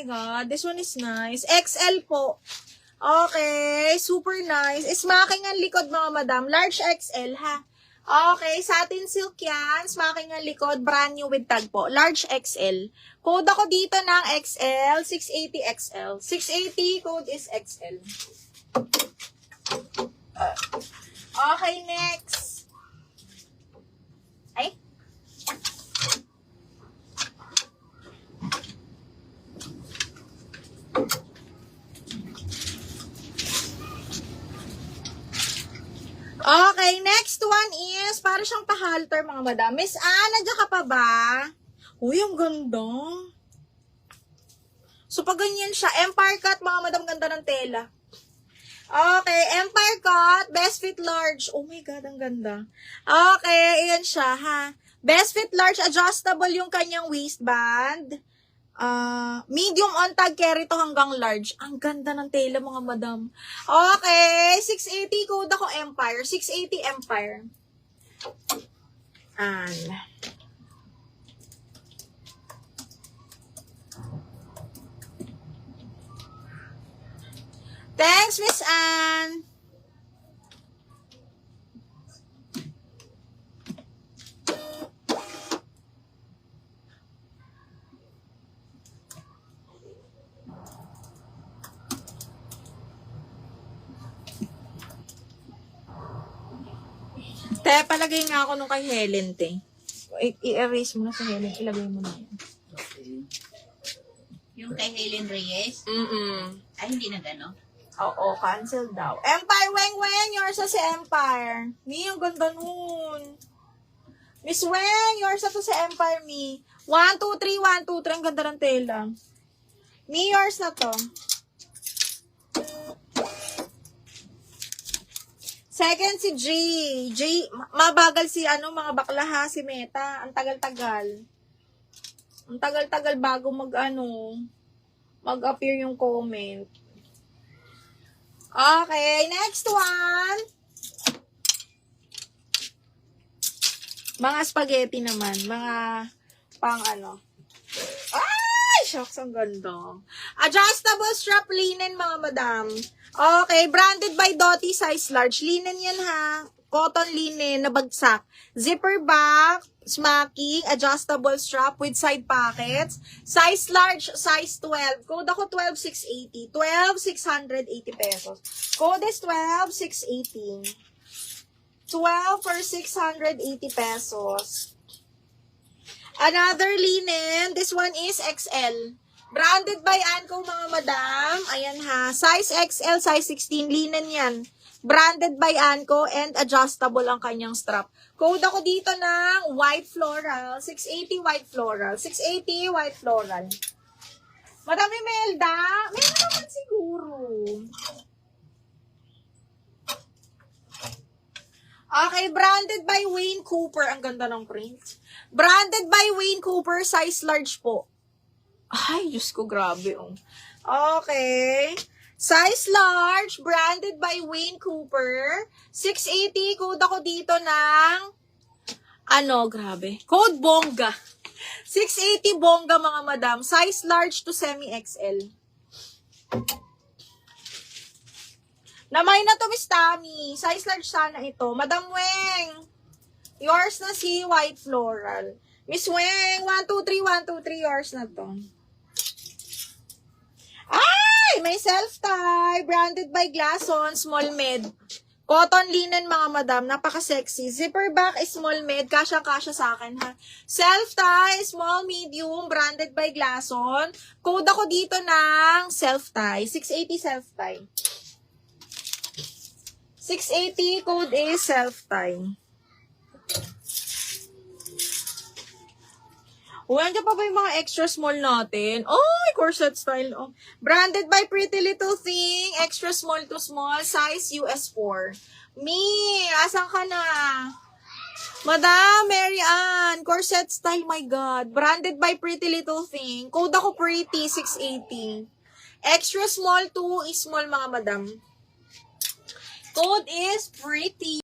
my God. This one is nice. XL po. Okay. Super nice. Smacking ang likod, mga madam. Large XL, ha? Okay. Satin silk yan. Smacking ang likod. Brand new with tag po. Large XL. Code ako dito ng XL. 680 XL. 680 code is XL. Okay, next. Ay. Okay, next one is, para siyang pa-halter, mga madam. Miss Anne, nandiyan ka pa ba? Uy, ang ganda. So, pag ganyan siya, Empire Cut, mga madam, ganda ng tela. Okay, Empire Cut, Best Fit Large. Oh my God, ang ganda. Okay, ayan siya, ha. Best Fit Large, adjustable yung kanyang waistband. Medium on tag carry to hanggang large. Ang ganda ng tela, mga madam. Okay, 680 code ako Empire. 680 Empire. Thanks, Miss Anne. Te, palagay nga ako nung kay Helen, te. I-erase mo na sa Helen. Ilagay mo na yan. Okay. Yung kay Helen Reyes? Ay, hindi na gano'n. Oo, cancel daw. Empire, Weng, yours sa si Empire. Mi, ang ganda nun. Miss Weng, yours sa to si Empire, Mi. 1, 2, 3, 1, 2, 3. Ang ganda ng tela. Mi, yours na to. Second si J. Mabagal si mga bakla ha, si Meta. Ang tagal-tagal. Ang tagal-tagal bago mag-appear yung comment. Okay, next one. Mga spaghetti naman. Mga pang Ay, shucks, ang ganda. Adjustable strap linen, mga madam. Okay, branded by Doty, size large. Linen yan, ha. Cotton linen na bagsak. Zipper back, smacking, adjustable strap with side pockets. Size large, size 12. Code ako 12,680. 12,680 pesos. Code is 12,680. 12 for 680 pesos. Another linen. This one is XL. Branded by Anko, mga madam. Ayan ha. Size XL, size 16. Linen yan. Branded by Anko and adjustable ang kanyang strap. Code ako dito ng white floral. 680 white floral. 680 white floral. Madam Imelda, meron naman siguro. Okay, branded by Wayne Cooper. Ang ganda ng print. Branded by Wayne Cooper, size large po. Ay, Diyos ko, grabe. Okay. Size large, branded by Wayne Cooper. 680, code ako dito ng, grabe. Code bongga. 680 bongga, mga madam. Size large to semi-XL. Namay na to, Miss Tammy. Size large sana ito. Madam Weng, yours na si white floral. Miss Weng, 1, 2, 3, 1, 2, 3, yours na to. Ay! May self-tie. Branded by Glasson. Small med. Cotton linen, mga madam. Napaka-sexy. Zipper back is small med. Kasya-kasya sa akin, ha. Self-tie. Small medium. Branded by Glasson. Code ako dito ng self-tie. 680 self-tie. 680. Code is self-tie. Andiyan pa ba yung mga extra small natin? Oh, corset style. Oh. Branded by Pretty Little Thing. Extra small to small. Size US4. Me, asan ka na? Madam Mary Ann. Corset style, my God. Branded by Pretty Little Thing. Code ako Pretty, 680. Extra small to small, mga madam. Code is Pretty.